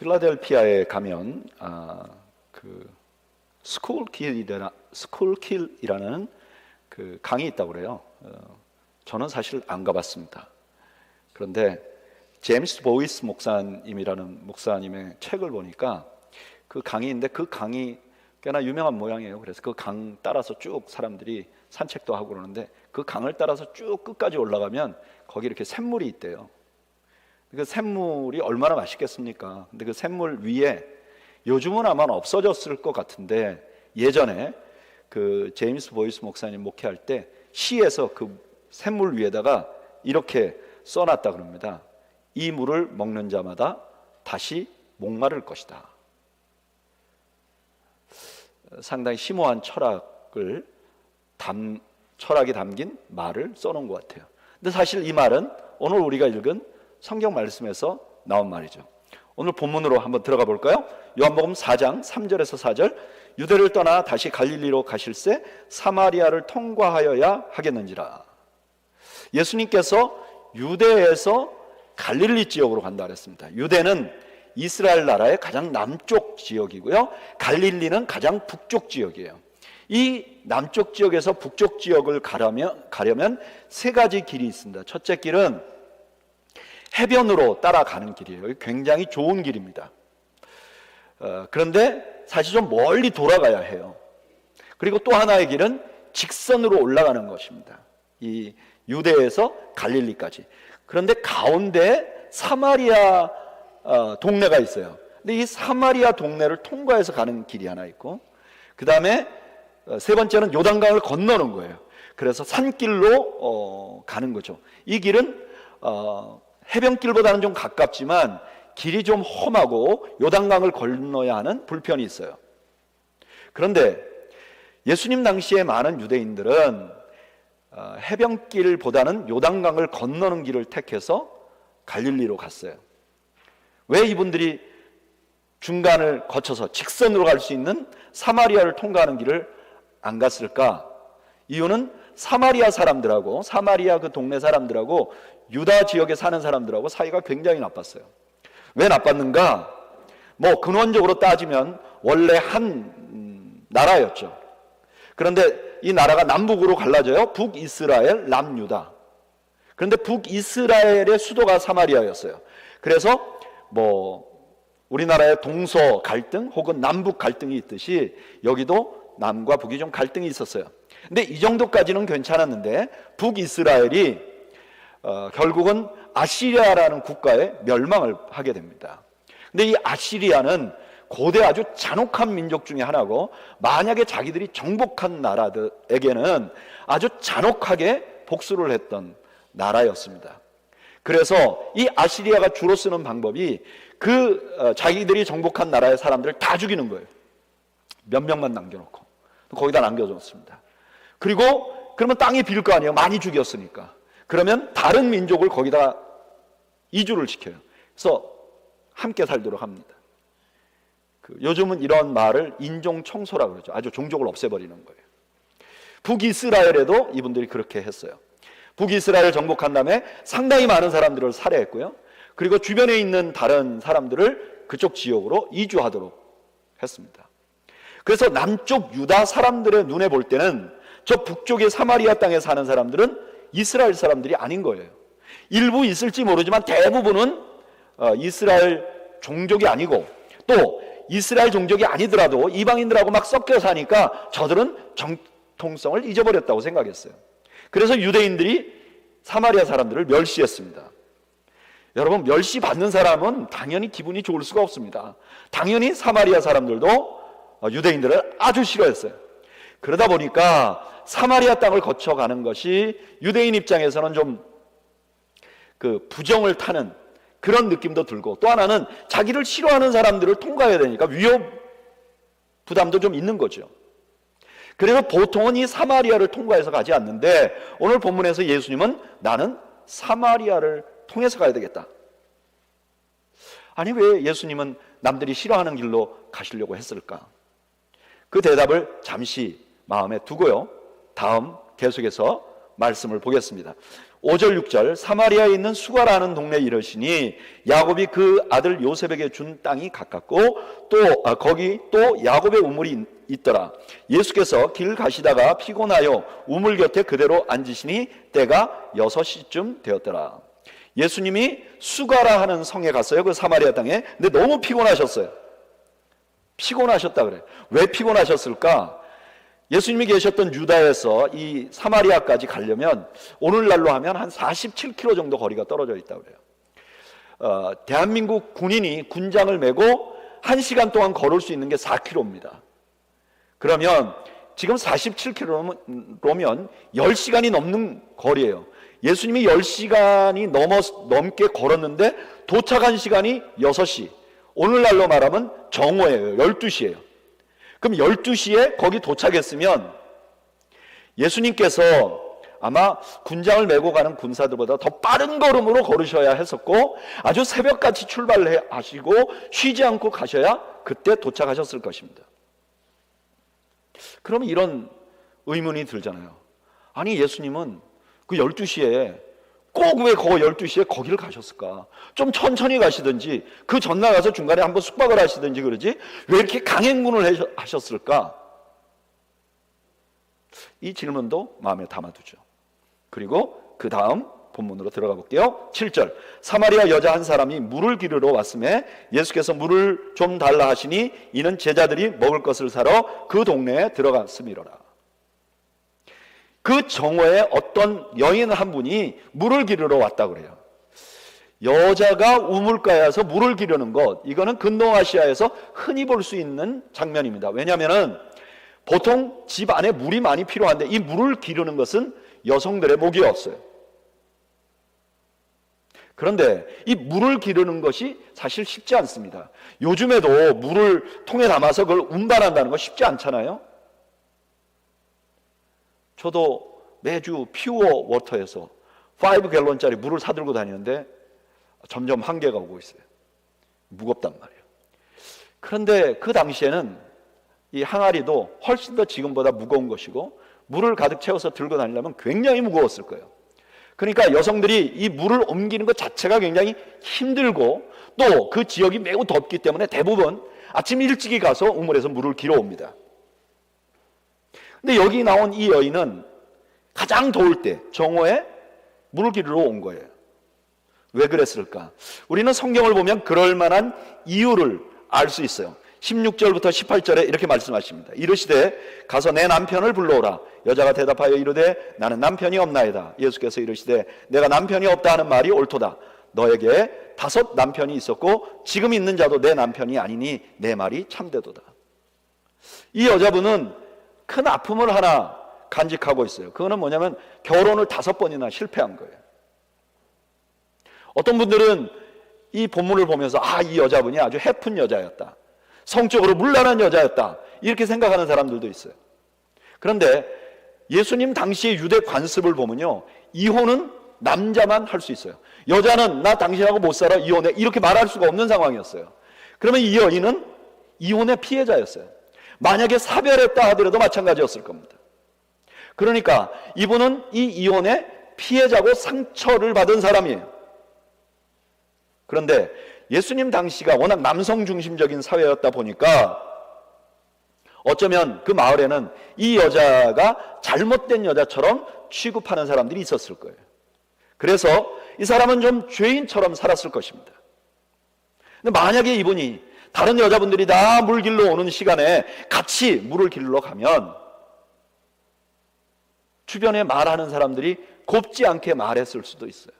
필라델피아에 가면 스쿨킬이라는 그 강이 있다고 그래요. 저는 사실 안 가봤습니다. 그런데 제임스 보이스 목사님이라는 목사님의 책을 보니까 그 강이 있는데 그 강이 꽤나 유명한 모양이에요. 그래서 그 강 따라서 쭉 사람들이 산책도 하고 그러는데 그 강을 따라서 쭉 끝까지 올라가면 거기 이렇게 샘물이 있대요. 그 샘물이 얼마나 맛있겠습니까? 근데 그 샘물 위에 요즘은 아마 없어졌을 것 같은데 예전에 그 제임스 보이스 목사님 목회할 때 시에서 그 샘물 위에다가 이렇게 써놨다 그럽니다. 이 물을 먹는 자마다 다시 목마를 것이다. 상당히 심오한 철학이 담긴 말을 써놓은 것 같아요. 근데 사실 이 말은 오늘 우리가 읽은 성경 말씀에서 나온 말이죠. 오늘 본문으로 한번 들어가 볼까요? 요한복음 4장 3절에서 4절. 유대를 떠나 다시 갈릴리로 가실새 사마리아를 통과하여야 하겠는지라. 예수님께서 유대에서 갈릴리 지역으로 간다 그랬습니다. 유대는 이스라엘 나라의 가장 남쪽 지역이고요, 갈릴리는 가장 북쪽 지역이에요. 이 남쪽 지역에서 북쪽 지역을 가려면 세 가지 길이 있습니다. 첫째 길은 해변으로 따라가는 길이에요. 굉장히 좋은 길입니다. 그런데 사실 좀 멀리 돌아가야 해요. 그리고 또 하나의 길은 직선으로 올라가는 것입니다. 이 유대에서 갈릴리까지. 그런데 가운데 사마리아 동네가 있어요. 근데 이 사마리아 동네를 통과해서 가는 길이 하나 있고, 그 다음에 세 번째는 요단강을 건너는 거예요. 그래서 산길로 가는 거죠. 이 길은 해변길보다는 좀 가깝지만 길이 좀 험하고 요단강을 건너야 하는 불편이 있어요. 그런데 예수님 당시에 많은 유대인들은 해변길보다는 요단강을 건너는 길을 택해서 갈릴리로 갔어요. 왜 이분들이 중간을 거쳐서 직선으로 갈 수 있는 사마리아를 통과하는 길을 안 갔을까? 이유는 사마리아 사람들하고, 사마리아 그 동네 사람들하고 유다 지역에 사는 사람들하고 사이가 굉장히 나빴어요. 왜 나빴는가? 근원적으로 따지면 원래 한 나라였죠. 그런데 이 나라가 남북으로 갈라져요. 북이스라엘, 남유다. 그런데 북이스라엘의 수도가 사마리아였어요. 그래서 우리나라의 동서 갈등 혹은 남북 갈등이 있듯이 여기도 남과 북이 좀 갈등이 있었어요. 근데 이 정도까지는 괜찮았는데 북이스라엘이 결국은 아시리아라는 국가에 멸망을 하게 됩니다. 근데 이 아시리아는 고대 아주 잔혹한 민족 중에 하나고, 만약에 자기들이 정복한 나라들에게는 아주 잔혹하게 복수를 했던 나라였습니다. 그래서 이 아시리아가 주로 쓰는 방법이 자기들이 정복한 나라의 사람들을 다 죽이는 거예요. 몇 명만 남겨놓고 거기다 남겨줬습니다. 그리고 그러면 땅이 빌 거 아니에요. 많이 죽였으니까. 그러면 다른 민족을 거기다 이주를 시켜요. 그래서 함께 살도록 합니다. 요즘은 이런 말을 인종 청소라고 그러죠. 아주 종족을 없애버리는 거예요. 북이스라엘에도 이분들이 그렇게 했어요. 북이스라엘 정복한 다음에 상당히 많은 사람들을 살해했고요, 그리고 주변에 있는 다른 사람들을 그쪽 지역으로 이주하도록 했습니다. 그래서 남쪽 유다 사람들의 눈에 볼 때는 저 북쪽의 사마리아 땅에 사는 사람들은 이스라엘 사람들이 아닌 거예요. 일부 있을지 모르지만 대부분은 이스라엘 종족이 아니고, 또 이스라엘 종족이 아니더라도 이방인들하고 막 섞여 사니까 저들은 정통성을 잊어버렸다고 생각했어요. 그래서 유대인들이 사마리아 사람들을 멸시했습니다. 여러분, 멸시받는 사람은 당연히 기분이 좋을 수가 없습니다. 당연히 사마리아 사람들도 유대인들을 아주 싫어했어요. 그러다 보니까 사마리아 땅을 거쳐가는 것이 유대인 입장에서는 좀 부정을 타는 그런 느낌도 들고, 또 하나는 자기를 싫어하는 사람들을 통과해야 되니까 위협 부담도 좀 있는 거죠. 그래서 보통은 이 사마리아를 통과해서 가지 않는데, 오늘 본문에서 예수님은 나는 사마리아를 통해서 가야 되겠다. 아니, 왜 예수님은 남들이 싫어하는 길로 가시려고 했을까? 그 대답을 잠시 마음에 두고요, 다음 계속해서 말씀을 보겠습니다. 5절 6절 사마리아에 있는 수가라는 동네에 이르시니 야곱이 그 아들 요셉에게 준 땅이 가깝고 또 거기 또 야곱의 우물이 있더라. 예수께서 길 가시다가 피곤하여 우물 곁에 그대로 앉으시니 때가 6시쯤 되었더라. 예수님이 수가라 하는 성에 갔어요. 그 사마리아 땅에. 근데 너무 피곤하셨어요. 피곤하셨다 그래. 왜 피곤하셨을까? 예수님이 계셨던 유다에서 이 사마리아까지 가려면 오늘날로 하면 한 47km 정도 거리가 떨어져 있다고 그래요. 대한민국 군인이 군장을 메고 1시간 동안 걸을 수 있는 게 4km입니다. 그러면 지금 47km면 10시간이 넘는 거리예요. 예수님이 10시간이 넘게 걸었는데 도착한 시간이 6시. 오늘날로 말하면 정오예요. 12시예요. 그럼 12시에 거기 도착했으면 예수님께서 아마 군장을 메고 가는 군사들보다 더 빠른 걸음으로 걸으셔야 했었고 아주 새벽같이 출발하시고 쉬지 않고 가셔야 그때 도착하셨을 것입니다. 그러면 이런 의문이 들잖아요. 아니 예수님은 그 12시에 꼭 왜 그 12시에 거기를 가셨을까? 좀 천천히 가시든지 그 전날 가서 중간에 한번 숙박을 하시든지 그러지 왜 이렇게 강행군을 하셨을까? 이 질문도 마음에 담아두죠. 그리고 그 다음 본문으로 들어가 볼게요. 7절 사마리아 여자 한 사람이 물을 기르러 왔음에 예수께서 물을 좀 달라 하시니 이는 제자들이 먹을 것을 사러 그 동네에 들어갔음이로라. 그 정오에 어떤 여인 한 분이 물을 기르러 왔다고 그래요. 여자가 우물가에 와서 물을 기르는 것, 이거는 근동아시아에서 흔히 볼 수 있는 장면입니다. 왜냐하면 보통 집 안에 물이 많이 필요한데 이 물을 기르는 것은 여성들의 몫이었어요. 그런데 이 물을 기르는 것이 사실 쉽지 않습니다. 요즘에도 물을 통에 담아서 그걸 운반한다는 거 쉽지 않잖아요. 저도 매주 퓨어 워터에서 5갤런짜리 물을 사들고 다니는데 점점 한계가 오고 있어요. 무겁단 말이에요. 그런데 그 당시에는 이 항아리도 훨씬 더 지금보다 무거운 것이고 물을 가득 채워서 들고 다니려면 굉장히 무거웠을 거예요. 그러니까 여성들이 이 물을 옮기는 것 자체가 굉장히 힘들고 또 그 지역이 매우 덥기 때문에 대부분 아침 일찍이 가서 우물에서 물을 길어 옵니다. 근데 여기 나온 이 여인은 가장 더울 때 정오에 물을 기르러 온 거예요. 왜 그랬을까? 우리는 성경을 보면 그럴 만한 이유를 알 수 있어요. 16절부터 18절에 이렇게 말씀하십니다. 이르시되 가서 내 남편을 불러오라. 여자가 대답하여 이르되 나는 남편이 없나이다. 예수께서 이르시되 내가 남편이 없다 하는 말이 옳도다. 너에게 5 남편이 있었고 지금 있는 자도 내 남편이 아니니 내 말이 참되도다. 이 여자분은 큰 아픔을 하나 간직하고 있어요. 그거는 뭐냐면 결혼을 5번이나 실패한 거예요. 어떤 분들은 이 본문을 보면서 이 여자분이 아주 해픈 여자였다, 성적으로 문란한 여자였다, 이렇게 생각하는 사람들도 있어요. 그런데 예수님 당시의 유대 관습을 보면요, 이혼은 남자만 할 수 있어요. 여자는 나 당신하고 못 살아 이혼해 이렇게 말할 수가 없는 상황이었어요. 그러면 이 여인은 이혼의 피해자였어요. 만약에 사별했다 하더라도 마찬가지였을 겁니다. 그러니까 이분은 이 이혼의 피해자고 상처를 받은 사람이에요. 그런데 예수님 당시가 워낙 남성 중심적인 사회였다 보니까 어쩌면 그 마을에는 이 여자가 잘못된 여자처럼 취급하는 사람들이 있었을 거예요. 그래서 이 사람은 좀 죄인처럼 살았을 것입니다. 근데 만약에 이분이 다른 여자분들이 다 물 길러 오는 시간에 같이 물을 길러 가면 주변에 말하는 사람들이 곱지 않게 말했을 수도 있어요.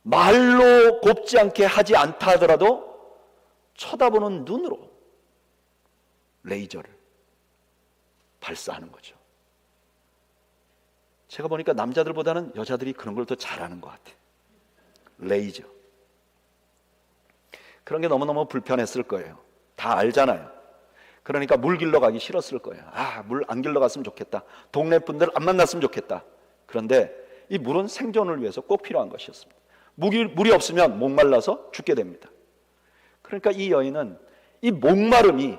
말로 곱지 않게 하지 않다 하더라도 쳐다보는 눈으로 레이저를 발사하는 거죠. 제가 보니까 남자들보다는 여자들이 그런 걸 더 잘하는 것 같아요. 레이저. 그런 게 너무너무 불편했을 거예요. 다 알잖아요. 그러니까 물 길러 가기 싫었을 거예요. 물 안 길러 갔으면 좋겠다. 동네 분들 안 만났으면 좋겠다. 그런데 이 물은 생존을 위해서 꼭 필요한 것이었습니다. 물이 없으면 목말라서 죽게 됩니다. 그러니까 이 여인은 이 목마름이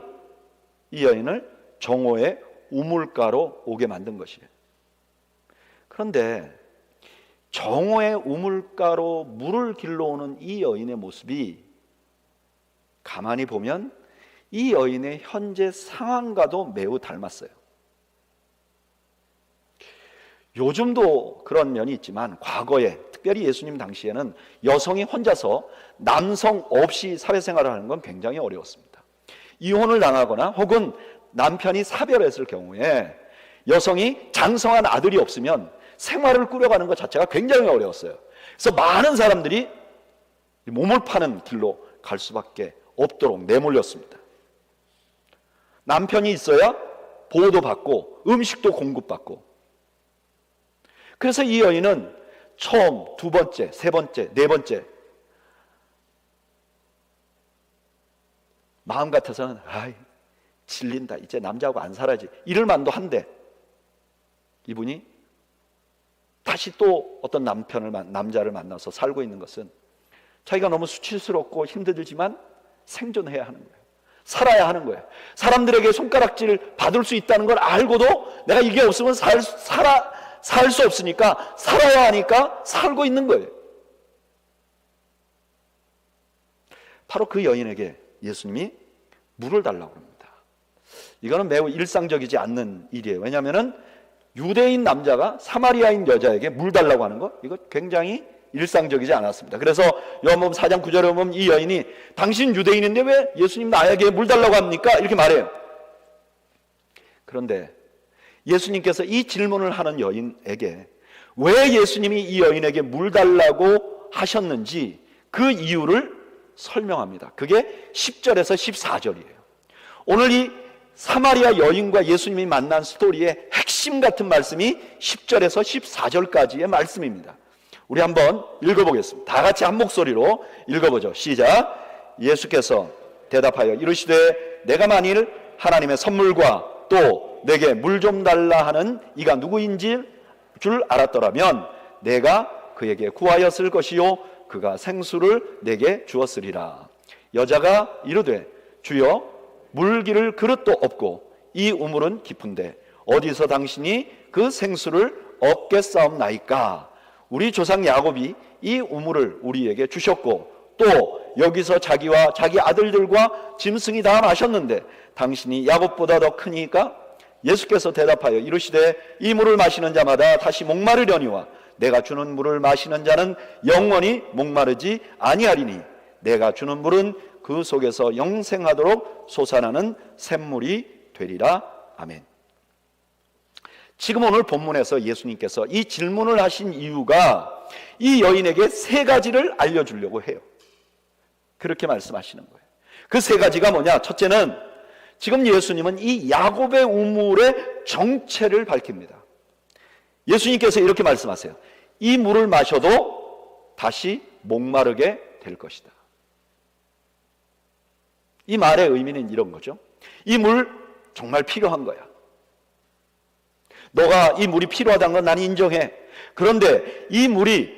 이 여인을 정오의 우물가로 오게 만든 것이에요. 그런데 정오의 우물가로 물을 길러오는 이 여인의 모습이 가만히 보면 이 여인의 현재 상황과도 매우 닮았어요. 요즘도 그런 면이 있지만 과거에, 특별히 예수님 당시에는 여성이 혼자서 남성 없이 사회생활을 하는 건 굉장히 어려웠습니다. 이혼을 당하거나 혹은 남편이 사별했을 경우에 여성이 장성한 아들이 없으면 생활을 꾸려가는 것 자체가 굉장히 어려웠어요. 그래서 많은 사람들이 몸을 파는 길로 갈 수밖에 없도록 내몰렸습니다. 남편이 있어야 보호도 받고 음식도 공급받고. 그래서 이 여인은 처음, 두 번째, 세 번째, 네 번째 마음 같아서는 아이 질린다, 이제 남자하고 안 살아야지 이럴 만도 한데 이분이 다시 또 어떤 남자를 만나서 살고 있는 것은 자기가 너무 수치스럽고 힘들지만 생존해야 하는 거예요. 살아야 하는 거예요. 사람들에게 손가락질 받을 수 있다는 걸 알고도 내가 이게 없으면 살 수 없으니까 살아야 하니까 살고 있는 거예요. 바로 그 여인에게 예수님이 물을 달라고 합니다. 이거는 매우 일상적이지 않는 일이에요. 왜냐하면 유대인 남자가 사마리아인 여자에게 물 달라고 하는 거, 이거 굉장히 일상적이지 않았습니다. 그래서 요한복음 4장 9절에 보면 이 여인이 당신 유대인인데 왜 예수님 나에게 물 달라고 합니까? 이렇게 말해요. 그런데 예수님께서 이 질문을 하는 여인에게 왜 예수님이 이 여인에게 물 달라고 하셨는지 그 이유를 설명합니다. 그게 10절에서 14절이에요. 오늘 이 사마리아 여인과 예수님이 만난 스토리의 핵심 같은 말씀이 10절에서 14절까지의 말씀입니다. 우리 한번 읽어보겠습니다. 다 같이 한 목소리로 읽어보죠. 시작. 예수께서 대답하여 이르시되 내가 만일 하나님의 선물과 또 내게 물 좀 달라 하는 이가 누구인지 줄 알았더라면 내가 그에게 구하였을 것이요 그가 생수를 내게 주었으리라. 여자가 이르되 주여 물기를 그릇도 없고 이 우물은 깊은데 어디서 당신이 그 생수를 얻겠사옵나이까. 우리 조상 야곱이 이 우물을 우리에게 주셨고 또 여기서 자기와 자기 아들들과 짐승이 다 마셨는데 당신이 야곱보다 더 크니까. 예수께서 대답하여 이르시되 이 물을 마시는 자마다 다시 목마르려니와 내가 주는 물을 마시는 자는 영원히 목마르지 아니하리니 내가 주는 물은 그 속에서 영생하도록 솟아나는 샘물이 되리라. 아멘. 지금 오늘 본문에서 예수님께서 이 질문을 하신 이유가 이 여인에게 세 가지를 알려주려고 해요. 그렇게 말씀하시는 거예요. 그 세 가지가 뭐냐? 첫째는 지금 예수님은 이 야곱의 우물의 정체를 밝힙니다. 예수님께서 이렇게 말씀하세요. 이 물을 마셔도 다시 목마르게 될 것이다. 이 말의 의미는 이런 거죠. 이 물 정말 필요한 거야. 너가 이 물이 필요하다는 건 난 인정해. 그런데 이 물이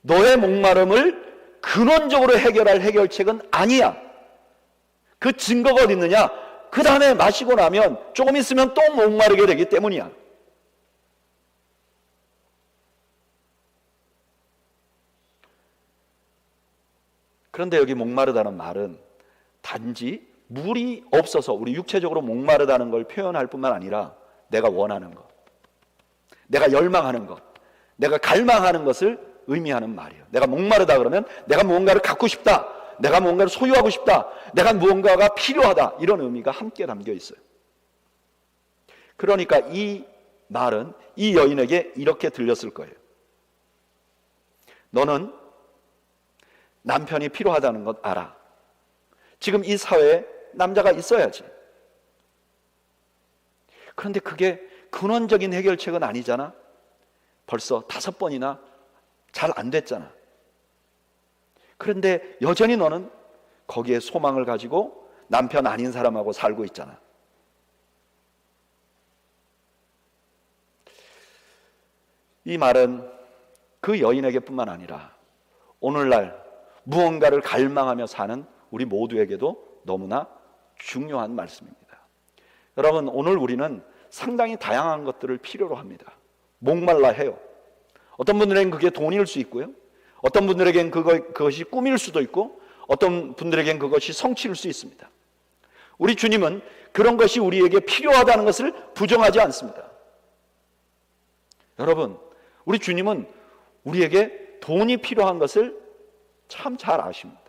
너의 목마름을 근원적으로 해결할 해결책은 아니야. 그 증거가 어디 있느냐? 그 다음에 마시고 나면 조금 있으면 또 목마르게 되기 때문이야. 그런데 여기 목마르다는 말은 단지 물이 없어서 우리 육체적으로 목마르다는 걸 표현할 뿐만 아니라 내가 원하는 것, 내가 열망하는 것, 내가 갈망하는 것을 의미하는 말이에요. 내가 목마르다 그러면 내가 무언가를 갖고 싶다, 내가 무언가를 소유하고 싶다, 내가 무언가가 필요하다, 이런 의미가 함께 담겨 있어요. 그러니까 이 말은 이 여인에게 이렇게 들렸을 거예요. 너는 남편이 필요하다는 것 알아. 지금 이 사회에 남자가 있어야지. 그런데 그게 근원적인 해결책은 아니잖아. 벌써 5번이나 잘 안 됐잖아. 그런데 여전히 너는 거기에 소망을 가지고 남편 아닌 사람하고 살고 있잖아. 이 말은 그 여인에게뿐만 아니라 오늘날 무언가를 갈망하며 사는 우리 모두에게도 너무나 중요한 말씀입니다. 여러분, 오늘 우리는 상당히 다양한 것들을 필요로 합니다. 목말라 해요. 어떤 분들에겐 그게 돈일 수 있고요. 어떤 분들에겐 그것이 꿈일 수도 있고, 어떤 분들에겐 그것이 성취일 수 있습니다. 우리 주님은 그런 것이 우리에게 필요하다는 것을 부정하지 않습니다. 여러분, 우리 주님은 우리에게 돈이 필요한 것을 참 잘 아십니다.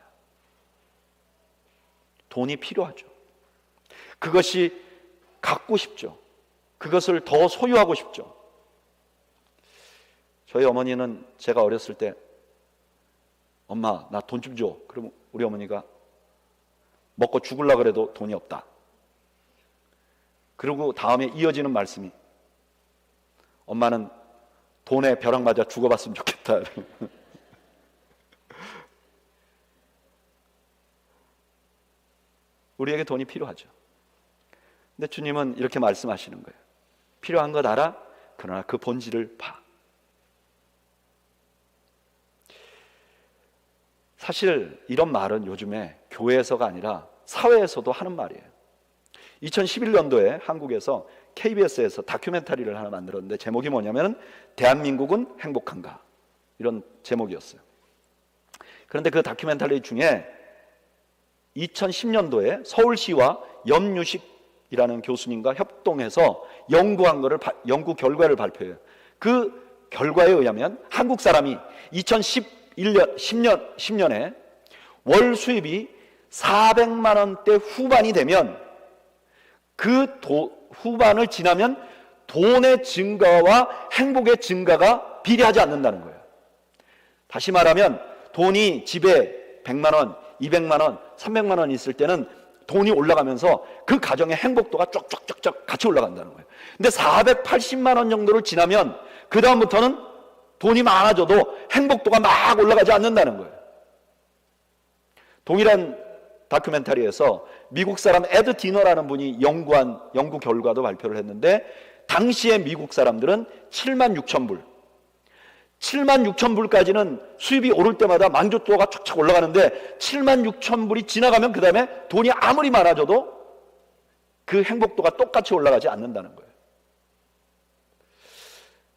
돈이 필요하죠. 그것이 갖고 싶죠. 그것을 더 소유하고 싶죠. 저희 어머니는 제가 어렸을 때 엄마 나 돈 좀 줘. 그러면 우리 어머니가 먹고 죽으려고 그래도 돈이 없다. 그리고 다음에 이어지는 말씀이 엄마는 돈에 벼락 맞아 죽어봤으면 좋겠다. 우리에게 돈이 필요하죠. 근데 주님은 이렇게 말씀하시는 거예요. 필요한 것 알아? 그러나 그 본질을 봐. 사실 이런 말은 요즘에 교회에서가 아니라 사회에서도 하는 말이에요. 2011년도에 한국에서 KBS에서 다큐멘터리를 하나 만들었는데 제목이 뭐냐면 대한민국은 행복한가? 이런 제목이었어요. 그런데 그 다큐멘터리 중에 2010년도에 서울시와 염유식이라는 교수님과 협동해서 연구 결과를 발표해요. 그 결과에 의하면 한국 사람이 10년에 월 수입이 400만 원대 후반이 되면 그 후반을 지나면 돈의 증가와 행복의 증가가 비례하지 않는다는 거예요. 다시 말하면 돈이 집에 100만 원, 200만 원, 300만 원 있을 때는 돈이 올라가면서 그 가정의 행복도가 쫙쫙쫙쫙 같이 올라간다는 거예요. 근데 480만 원 정도를 지나면 그 다음부터는 돈이 많아져도 행복도가 막 올라가지 않는다는 거예요. 동일한 다큐멘터리에서 미국 사람 에드 디너라는 분이 연구 결과도 발표를 했는데 당시에 미국 사람들은 7만 6천 불 7만 6천 불까지는 수입이 오를 때마다 만족도가 쫙쫙 올라가는데 7만 6천 불이 지나가면 그 다음에 돈이 아무리 많아져도 그 행복도가 똑같이 올라가지 않는다는 거예요.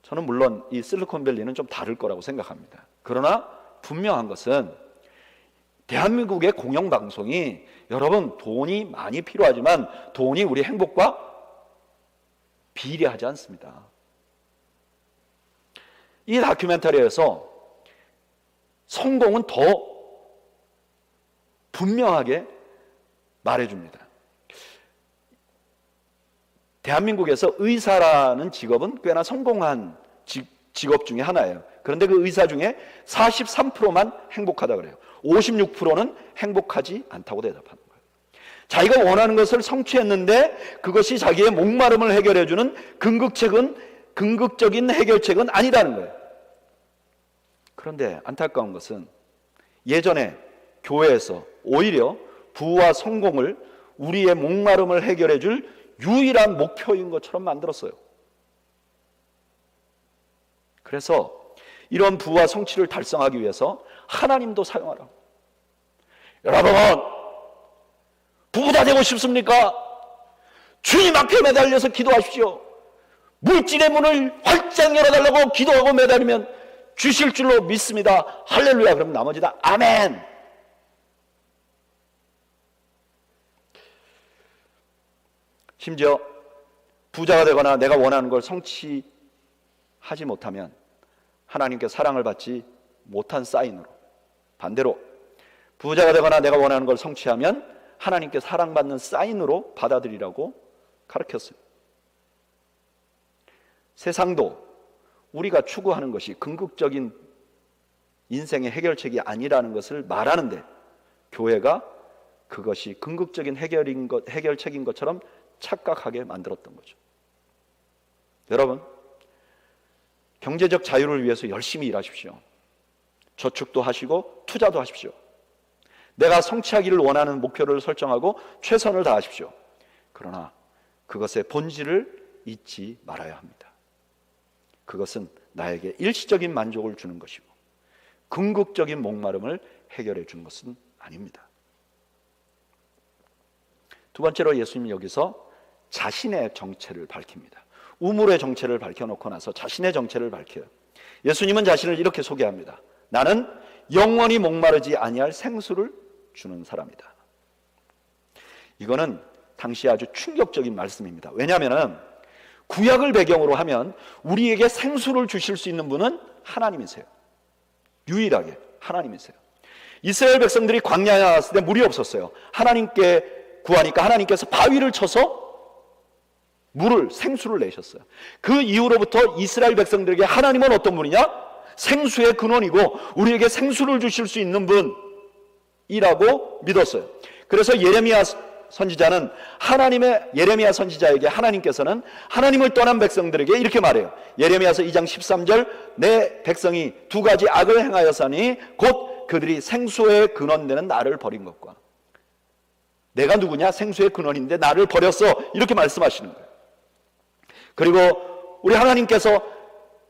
저는 물론 이 실리콘밸리는 좀 다를 거라고 생각합니다. 그러나 분명한 것은 대한민국의 공영방송이 여러분 돈이 많이 필요하지만 돈이 우리 행복과 비례하지 않습니다. 이 다큐멘터리에서 성공은 더 분명하게 말해줍니다. 대한민국에서 의사라는 직업은 꽤나 성공한 직업 중에 하나예요. 그런데 그 의사 중에 43%만 행복하다 그래요. 56%는 행복하지 않다고 대답하는 거예요. 자기가 원하는 것을 성취했는데 그것이 자기의 목마름을 해결해주는 궁극적인 해결책은 아니라는 거예요. 그런데 안타까운 것은 예전에 교회에서 오히려 부와 성공을 우리의 목마름을 해결해 줄 유일한 목표인 것처럼 만들었어요. 그래서 이런 부와 성취를 달성하기 위해서 하나님도 사용하라고. 여러분, 부자 되고 싶습니까? 주님 앞에 매달려서 기도하십시오. 물질의 문을 활짝 열어달라고 기도하고 매달리면 주실 줄로 믿습니다. 할렐루야. 그럼 나머지 다 아멘. 심지어 부자가 되거나 내가 원하는 걸 성취하지 못하면 하나님께 사랑을 받지 못한 사인으로, 반대로 부자가 되거나 내가 원하는 걸 성취하면 하나님께 사랑받는 사인으로 받아들이라고 가르쳤어요. 세상도 우리가 추구하는 것이 궁극적인 인생의 해결책이 아니라는 것을 말하는데 교회가 그것이 궁극적인 해결책인 것처럼 착각하게 만들었던 거죠. 여러분, 경제적 자유를 위해서 열심히 일하십시오. 저축도 하시고 투자도 하십시오. 내가 성취하기를 원하는 목표를 설정하고 최선을 다하십시오. 그러나 그것의 본질을 잊지 말아야 합니다. 그것은 나에게 일시적인 만족을 주는 것이고 궁극적인 목마름을 해결해 주는 것은 아닙니다. 두 번째로 예수님이 여기서 자신의 정체를 밝힙니다. 우물의 정체를 밝혀놓고 나서 자신의 정체를 밝혀요. 예수님은 자신을 이렇게 소개합니다. 나는 영원히 목마르지 아니할 생수를 주는 사람이다. 이거는 당시 아주 충격적인 말씀입니다. 왜냐하면 구약을 배경으로 하면 우리에게 생수를 주실 수 있는 분은 하나님이세요. 유일하게 하나님이세요. 이스라엘 백성들이 광야에 나왔을 때 물이 없었어요. 하나님께 구하니까 하나님께서 바위를 쳐서 물을, 생수를 내셨어요. 그 이후로부터 이스라엘 백성들에게 하나님은 어떤 분이냐? 생수의 근원이고 우리에게 생수를 주실 수 있는 분이라고 믿었어요. 그래서 예레미야 선지자는 예레미야 선지자에게 하나님께서는 하나님을 떠난 백성들에게 이렇게 말해요. 예레미야서 2장 13절, 내 백성이 두 가지 악을 행하였으니 곧 그들이 생수의 근원되는 나를 버린 것과. 내가 누구냐? 생수의 근원인데 나를 버렸어. 이렇게 말씀하시는 거예요. 그리고 우리 하나님께서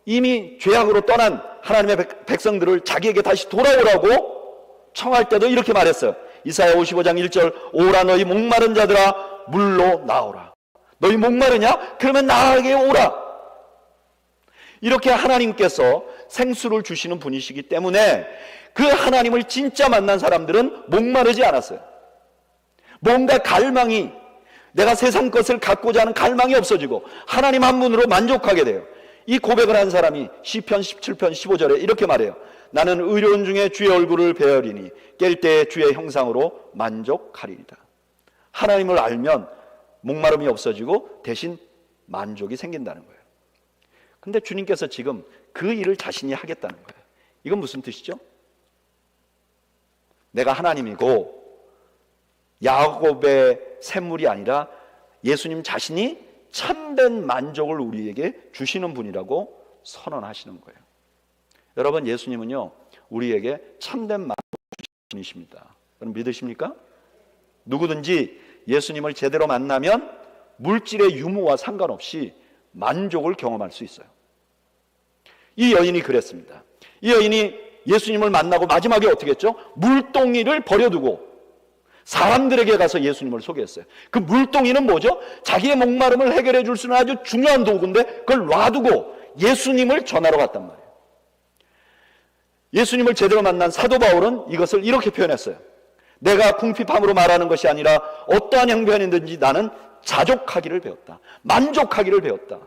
이미 죄악으로 떠난 하나님의 백성들을 자기에게 다시 돌아오라고 청할 때도 이렇게 말했어요. 이사야 55장 1절, 오라 너희 목마른 자들아 물로 나오라. 너희 목마르냐? 그러면 나에게 오라. 이렇게 하나님께서 생수를 주시는 분이시기 때문에 그 하나님을 진짜 만난 사람들은 목마르지 않았어요. 뭔가 갈망이, 내가 세상 것을 갖고자 하는 갈망이 없어지고 하나님 한 분으로 만족하게 돼요. 이 고백을 한 사람이 시편 17편 15절에 이렇게 말해요. 나는 의로운 중에 주의 얼굴을 배우리니 깰 때에 주의 형상으로 만족하리이다. 하나님을 알면 목마름이 없어지고 대신 만족이 생긴다는 거예요. 근데 주님께서 지금 그 일을 자신이 하겠다는 거예요. 이건 무슨 뜻이죠? 내가 하나님이고 야곱의 샘물이 아니라 예수님 자신이 참된 만족을 우리에게 주시는 분이라고 선언하시는 거예요. 여러분, 예수님은요 우리에게 참된 만족을 주시는 분이십니다. 여러분 믿으십니까? 누구든지 예수님을 제대로 만나면 물질의 유무와 상관없이 만족을 경험할 수 있어요. 이 여인이 그랬습니다. 이 여인이 예수님을 만나고 마지막에 어떻게 했죠? 물동이를 버려두고 사람들에게 가서 예수님을 소개했어요. 그 물동이는 뭐죠? 자기의 목마름을 해결해 줄 수 있는 아주 중요한 도구인데 그걸 놔두고 예수님을 전하러 갔단 말이에요. 예수님을 제대로 만난 사도 바울은 이것을 이렇게 표현했어요. 내가 궁핍함으로 말하는 것이 아니라 어떠한 형편이든지 나는 자족하기를 배웠다. 만족하기를 배웠다.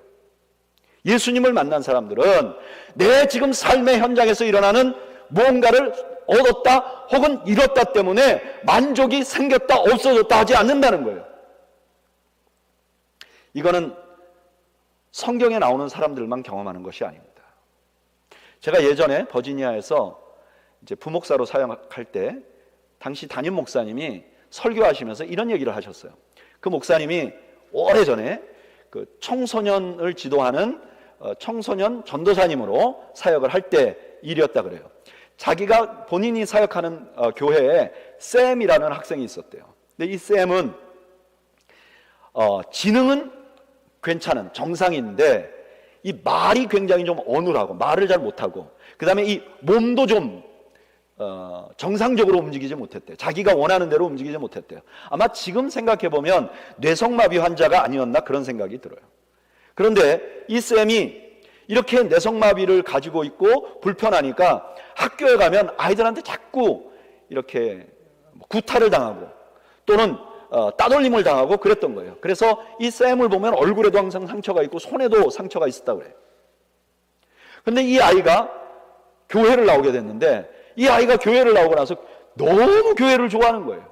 예수님을 만난 사람들은 내 지금 삶의 현장에서 일어나는 무언가를 얻었다 혹은 잃었다 때문에 만족이 생겼다 없어졌다 하지 않는다는 거예요. 이거는 성경에 나오는 사람들만 경험하는 것이 아닙니다. 제가 예전에 버지니아에서 이제 부목사로 사역할 때 당시 담임 목사님이 설교하시면서 이런 얘기를 하셨어요. 그 목사님이 오래전에 그 청소년을 지도하는 청소년 전도사님으로 사역을 할 때 일이었다 그래요. 자기가 본인이 사역하는 교회에 샘이라는 학생이 있었대요. 근데 이 샘은 지능은 괜찮은 정상인데 이 말이 굉장히 좀 어눌하고 말을 잘 못하고 그 다음에 이 몸도 좀 정상적으로 움직이지 못했대요. 자기가 원하는 대로 움직이지 못했대요. 아마 지금 생각해보면 뇌성마비 환자가 아니었나 그런 생각이 들어요. 그런데 이 샘이 이렇게 뇌성마비를 가지고 있고 불편하니까 학교에 가면 아이들한테 자꾸 이렇게 구타를 당하고 또는 따돌림을 당하고 그랬던 거예요. 그래서 이 샘을 보면 얼굴에도 항상 상처가 있고 손에도 상처가 있었다고 그래요. 그런데 이 아이가 교회를 나오게 됐는데 이 아이가 교회를 나오고 나서 너무 교회를 좋아하는 거예요.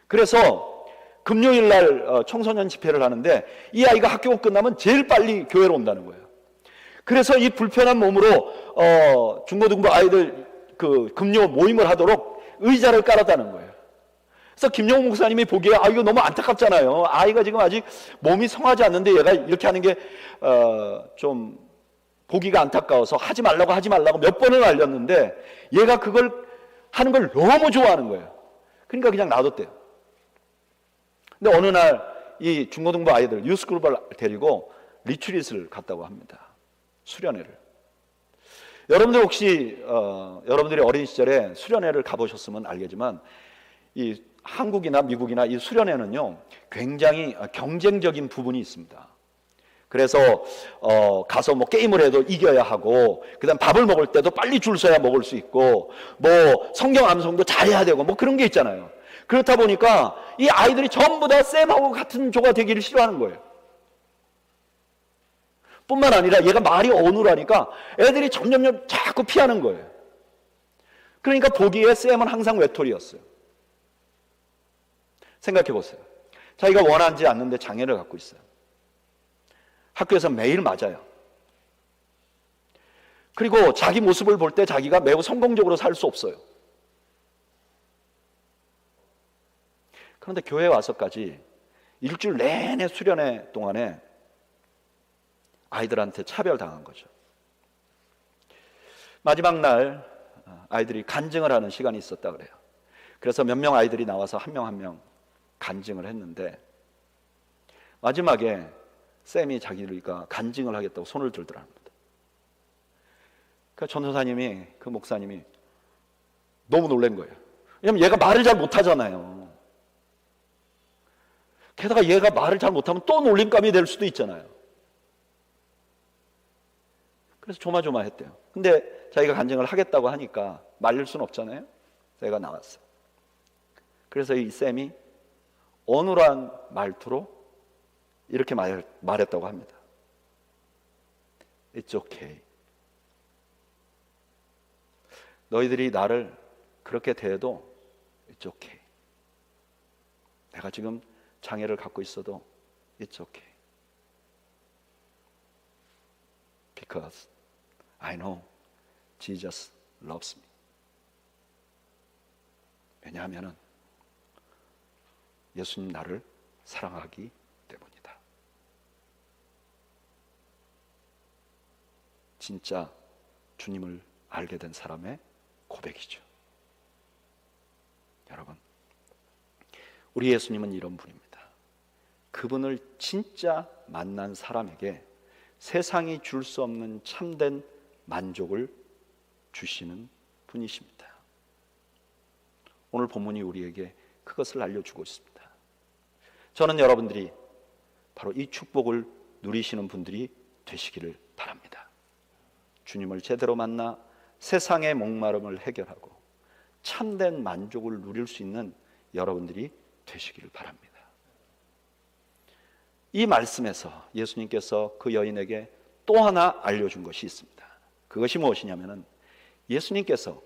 그래서 금요일 날 청소년 집회를 하는데 이 아이가 학교 끝나면 제일 빨리 교회로 온다는 거예요. 그래서 이 불편한 몸으로 중고등부 아이들 그 금요 모임을 하도록 의자를 깔았다는 거예요. 그래서 김용호 목사님이 보기에 이거 너무 안타깝잖아요. 아이가 지금 아직 몸이 성하지 않는데 얘가 이렇게 하는 게 좀 보기가 안타까워서 하지 말라고 몇 번을 알렸는데 얘가 그걸 하는 걸 너무 좋아하는 거예요. 그러니까 그냥 놔뒀대요. 근데 어느 날 이 중고등부 아이들 유스그룹을 데리고 리트릿을 갔다고 합니다. 수련회를. 여러분들 혹시 여러분들이 어린 시절에 수련회를 가보셨으면 알겠지만 이 한국이나 미국이나 이 수련회는요 굉장히 경쟁적인 부분이 있습니다. 그래서 가서 뭐 게임을 해도 이겨야 하고, 그다음 밥을 먹을 때도 빨리 줄 서야 먹을 수 있고, 뭐 성경 암송도 잘해야 되고, 뭐 그런 게 있잖아요. 그렇다 보니까 이 아이들이 전부 다 쌤하고 같은 조가 되기를 싫어하는 거예요. 뿐만 아니라 얘가 말이 어눌하니까 애들이 점점 자꾸 피하는 거예요. 그러니까 보기에 쌤은 항상 외톨이였어요. 생각해 보세요. 자기가 원하지 않는데 장애를 갖고 있어요. 학교에서 매일 맞아요. 그리고 자기 모습을 볼 때 자기가 매우 성공적으로 살 수 없어요. 그런데 교회에 와서까지 일주일 내내 수련회 동안에 아이들한테 차별당한 거죠. 마지막 날 아이들이 간증을 하는 시간이 있었다 그래요. 그래서 몇 명 아이들이 나와서 한 명 한 명 간증을 했는데, 마지막에 쌤이 자기가 간증을 하겠다고 손을 들더랍니다. 그러니까 전도사님이, 그 목사님이 너무 놀란 거예요. 왜냐면 얘가 말을 잘 못하잖아요. 게다가 얘가 말을 잘 못하면 또 놀림감이 될 수도 있잖아요. 그래서 조마조마했대요. 근데 자기가 간증을 하겠다고 하니까 말릴 수는 없잖아요. 제가 나왔어요. 그래서 이 쌤이 어눌한 말투로 이렇게 말했다고 합니다. It's okay. 너희들이 나를 그렇게 대해도 It's okay. 내가 지금 장애를 갖고 있어도 It's okay. Because I know Jesus loves me. 왜냐하면 예수님 나를 사랑하기 때문이다. 진짜 주님을 알게 된 사람의 고백이죠. 여러분, 우리 예수님은 이런 분입니다. 그분을 진짜 만난 사람에게 세상이 줄 수 없는 참된 만족을 주시는 분이십니다. 오늘 본문이 우리에게 그것을 알려주고 있습니다. 저는 여러분들이 바로 이 축복을 누리시는 분들이 되시기를 바랍니다. 주님을 제대로 만나 세상의 목마름을 해결하고 참된 만족을 누릴 수 있는 여러분들이 되시기를 바랍니다. 이 말씀에서 예수님께서 그 여인에게 또 하나 알려준 것이 있습니다. 그것이 무엇이냐면은, 예수님께서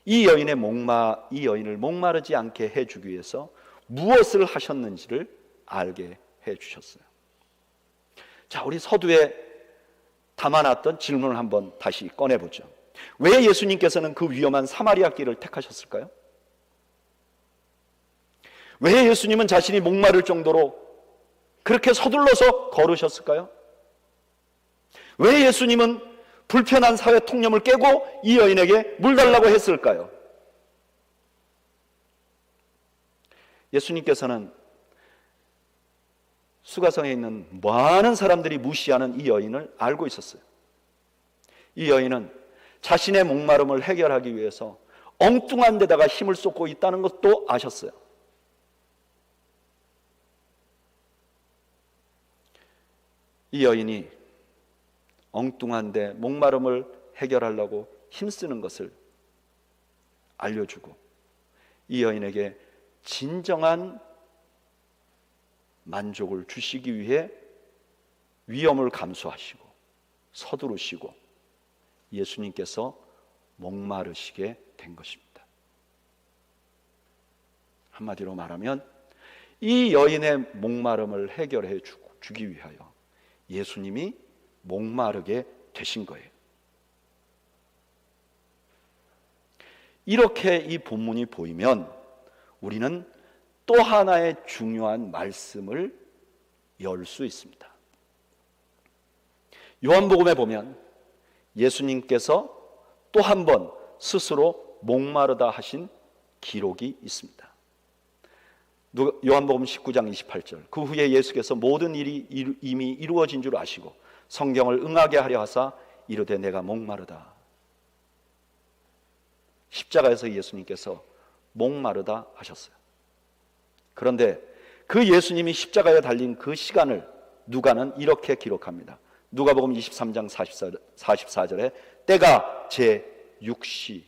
이 여인을 목마르지 않게 해주기 위해서 무엇을 하셨는지를 알게 해주셨어요. 자, 우리 서두에 담아놨던 질문을 한번 다시 꺼내보죠. 왜 예수님께서는 그 위험한 사마리아 길을 택하셨을까요? 왜 예수님은 자신이 목마를 정도로 그렇게 서둘러서 걸으셨을까요? 왜 예수님은 불편한 사회 통념을 깨고 이 여인에게 물 달라고 했을까요? 예수님께서는 수가성에 있는 많은 사람들이 무시하는 이 여인을 알고 있었어요. 이 여인은 자신의 목마름을 해결하기 위해서 엉뚱한 데다가 힘을 쏟고 있다는 것도 아셨어요. 이 여인이 엉뚱한 데 목마름을 해결하려고 힘쓰는 것을 알려주고, 이 여인에게 진정한 만족을 주시기 위해 위험을 감수하시고 서두르시고 예수님께서 목마르시게 된 것입니다. 한마디로 말하면 이 여인의 목마름을 해결해 주기 위하여 예수님이 목마르게 되신 거예요. 이렇게 이 본문이 보이면 우리는 또 하나의 중요한 말씀을 열 수 있습니다. 요한복음에 보면 예수님께서 또 한 번 스스로 목마르다 하신 기록이 있습니다. 요한복음 19장 28절, 그 후에 예수께서 모든 일이 이미 이루어진 줄 아시고 성경을 응하게 하려 하사 이르되 내가 목마르다. 십자가에서 예수님께서 목마르다 하셨어요. 그런데 그 예수님이 십자가에 달린 그 시간을 누가는 이렇게 기록합니다. 누가복음 23장 44절에 때가 제6시,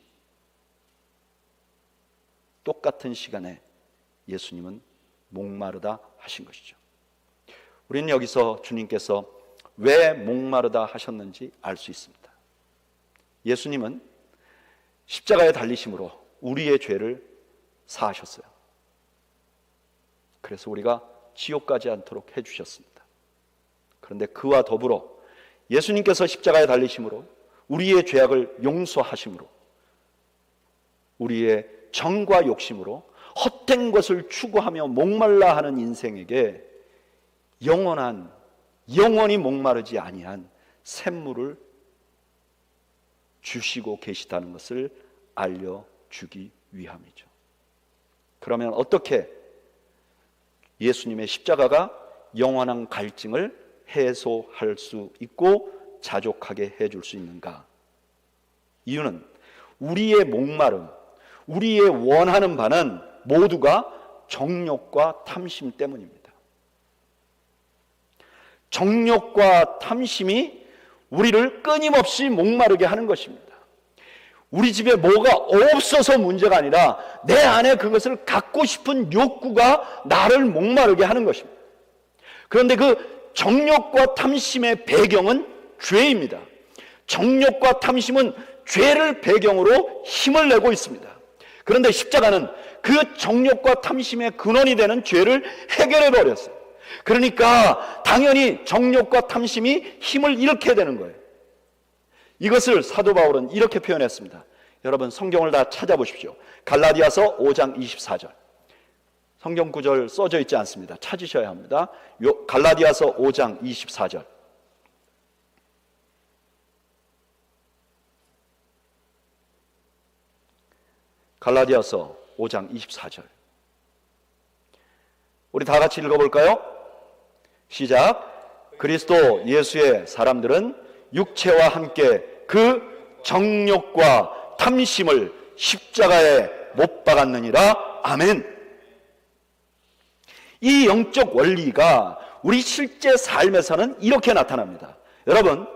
똑같은 시간에 예수님은 목마르다 하신 것이죠. 우리는 여기서 주님께서 왜 목마르다 하셨는지 알 수 있습니다. 예수님은 십자가에 달리심으로 우리의 죄를 사하셨어요. 그래서 우리가 지옥 가지 않도록 해주셨습니다. 그런데 그와 더불어 예수님께서 십자가에 달리심으로 우리의 죄악을 용서하심으로 우리의 정과 욕심으로 헛된 것을 추구하며 목말라 하는 인생에게 영원히 목마르지 아니한 샘물을 주시고 계시다는 것을 알려주기 위함이죠. 그러면 어떻게 예수님의 십자가가 영원한 갈증을 해소할 수 있고 자족하게 해줄 수 있는가? 이유는 우리의 목마름, 우리의 원하는 바는 모두가 정욕과 탐심 때문입니다. 정욕과 탐심이 우리를 끊임없이 목마르게 하는 것입니다. 우리 집에 뭐가 없어서 문제가 아니라 내 안에 그것을 갖고 싶은 욕구가 나를 목마르게 하는 것입니다. 그런데 그 정욕과 탐심의 배경은 죄입니다. 정욕과 탐심은 죄를 배경으로 힘을 내고 있습니다. 그런데 십자가는 그 정욕과 탐심의 근원이 되는 죄를 해결해 버렸어요. 그러니까 당연히 정욕과 탐심이 힘을 잃게 되는 거예요. 이것을 사도 바울은 이렇게 표현했습니다. 여러분 성경을 다 찾아보십시오. 갈라디아서 5장 24절. 성경 구절 써져 있지 않습니다. 찾으셔야 합니다. 갈라디아서 5장 24절. 갈라디아서 5장 24절. 우리 다 같이 읽어볼까요? 시작. 그리스도 예수의 사람들은 육체와 함께 그 정욕과 탐심을 십자가에 못 박았느니라. 아멘. 이 영적 원리가 우리 실제 삶에서는 이렇게 나타납니다. 여러분,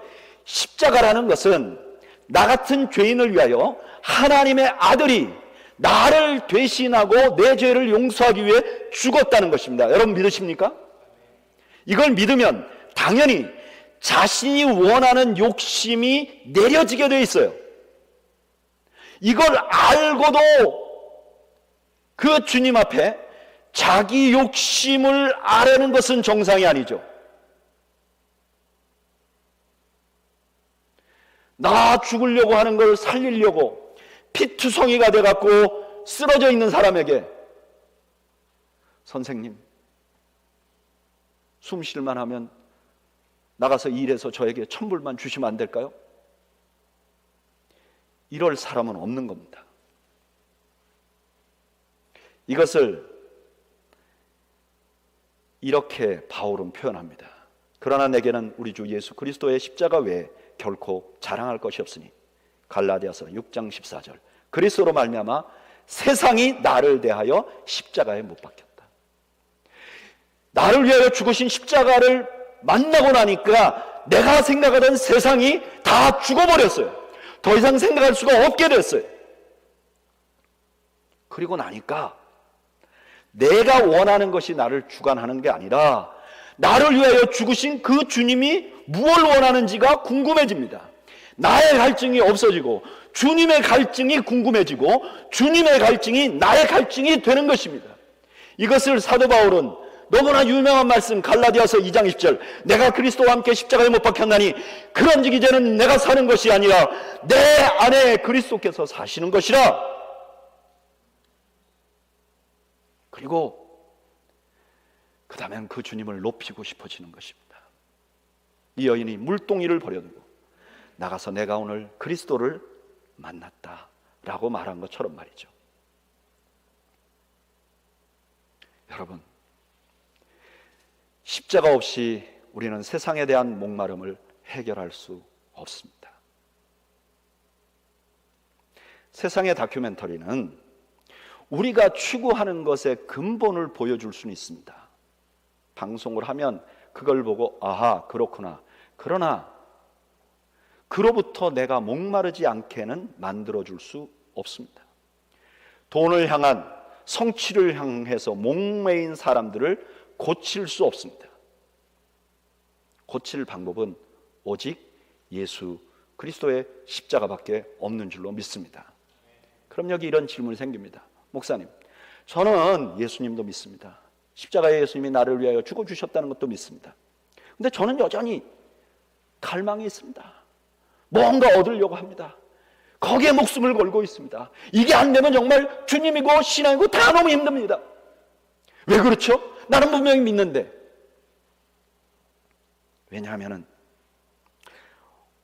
십자가라는 것은 나 같은 죄인을 위하여 하나님의 아들이 나를 대신하고 내 죄를 용서하기 위해 죽었다는 것입니다. 여러분 믿으십니까? 이걸 믿으면 당연히 자신이 원하는 욕심이 내려지게 되어 있어요. 이걸 알고도 그 주님 앞에 자기 욕심을 아뢰는 것은 정상이 아니죠. 나 죽으려고 하는 걸 살리려고 피투성이가 돼갖고 쓰러져 있는 사람에게 선생님, 숨 쉴만 하면 나가서 일해서 저에게 1,000불만 주시면 안 될까요? 이럴 사람은 없는 겁니다. 이것을 이렇게 바울은 표현합니다. 그러나 내게는 우리 주 예수 그리스도의 십자가 외에 결코 자랑할 것이 없으니 갈라디아서 6장 14절. 그리스도로 말미암아 세상이 나를 대하여 십자가에 못 박혔다. 나를 위하여 죽으신 십자가를 만나고 나니까 내가 생각하던 세상이 다 죽어버렸어요. 더 이상 생각할 수가 없게 됐어요. 그리고 나니까 내가 원하는 것이 나를 주관하는 게 아니라 나를 위하여 죽으신 그 주님이 무엇을 원하는지가 궁금해집니다. 나의 갈증이 없어지고 주님의 갈증이 궁금해지고 주님의 갈증이 나의 갈증이 되는 것입니다. 이것을 사도 바울은 너무나 유명한 말씀 갈라디아서 2장 10절, 내가 그리스도와 함께 십자가에 못 박혔나니 그런즉 이제는 내가 사는 것이 아니라 내 안에 그리스도께서 사시는 것이라. 그리고 그 다음엔 그 주님을 높이고 싶어지는 것입니다. 이 여인이 물동이를 버려두고 나가서 내가 오늘 그리스도를 만났다 라고 말한 것처럼 말이죠. 여러분, 십자가 없이 우리는 세상에 대한 목마름을 해결할 수 없습니다. 세상의 다큐멘터리는 우리가 추구하는 것의 근본을 보여줄 수는 있습니다. 방송을 하면 그걸 보고 아하, 그렇구나. 그러나 그로부터 내가 목마르지 않게는 만들어줄 수 없습니다. 돈을 향한, 성취를 향해서 목매인 사람들을 고칠 수 없습니다. 고칠 방법은 오직 예수 그리스도의 십자가밖에 없는 줄로 믿습니다. 그럼 여기 이런 질문이 생깁니다. 목사님, 저는 예수님도 믿습니다. 십자가의 예수님이 나를 위하여 죽어주셨다는 것도 믿습니다. 근데 저는 여전히 갈망이 있습니다. 뭔가 얻으려고 합니다. 거기에 목숨을 걸고 있습니다. 이게 안 되면 정말 주님이고 신앙이고 다 너무 힘듭니다. 왜 그렇죠? 나는 분명히 믿는데. 왜냐하면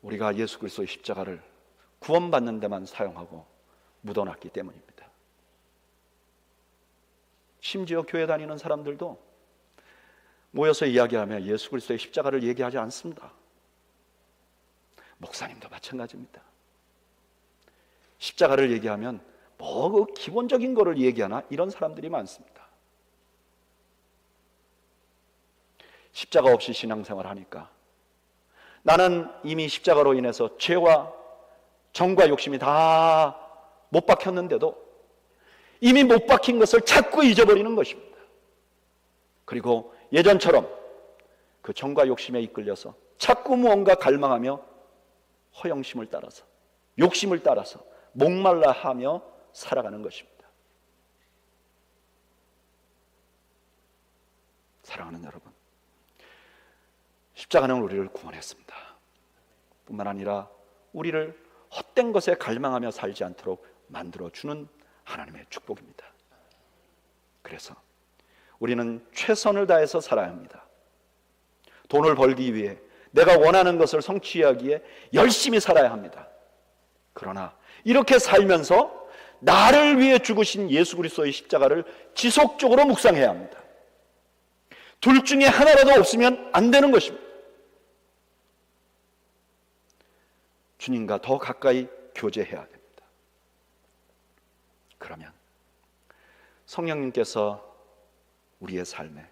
우리가 예수 그리스도의 십자가를 구원받는 데만 사용하고 묻어놨기 때문입니다. 심지어 교회 다니는 사람들도 모여서 이야기하며 예수 그리스도의 십자가를 얘기하지 않습니다. 목사님도 마찬가지입니다. 십자가를 얘기하면 뭐 그 기본적인 거를 얘기하나 이런 사람들이 많습니다. 십자가 없이 신앙생활 하니까 나는 이미 십자가로 인해서 죄와 정과 욕심이 다 못 박혔는데도 이미 못 박힌 것을 자꾸 잊어버리는 것입니다. 그리고 예전처럼 그 정과 욕심에 이끌려서 자꾸 무언가 갈망하며 허영심을 따라서, 욕심을 따라서 목말라 하며 살아가는 것입니다. 사랑하는 여러분, 십자가는 우리를 구원했습니다. 뿐만 아니라 우리를 헛된 것에 갈망하며 살지 않도록 만들어주는 하나님의 축복입니다. 그래서 우리는 최선을 다해서 살아야 합니다. 돈을 벌기 위해, 내가 원하는 것을 성취하기에 열심히 살아야 합니다. 그러나 이렇게 살면서 나를 위해 죽으신 예수 그리스도의 십자가를 지속적으로 묵상해야 합니다. 둘 중에 하나라도 없으면 안 되는 것입니다. 주님과 더 가까이 교제해야 됩니다. 그러면 성령님께서 우리의 삶에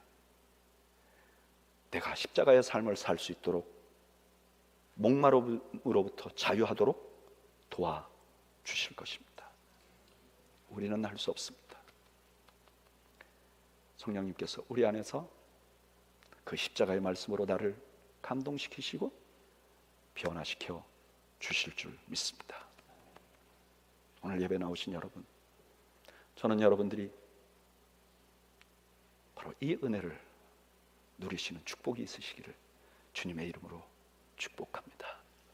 내가 십자가의 삶을 살 수 있도록 목마름으로부터 자유하도록 도와주실 것입니다. 우리는 할 수 없습니다. 성령님께서 우리 안에서 그 십자가의 말씀으로 나를 감동시키시고 변화시켜 주실 줄 믿습니다. 오늘 예배 나오신 여러분, 저는 여러분들이 바로 이 은혜를 누리시는 축복이 있으시기를 주님의 이름으로 축복합니다.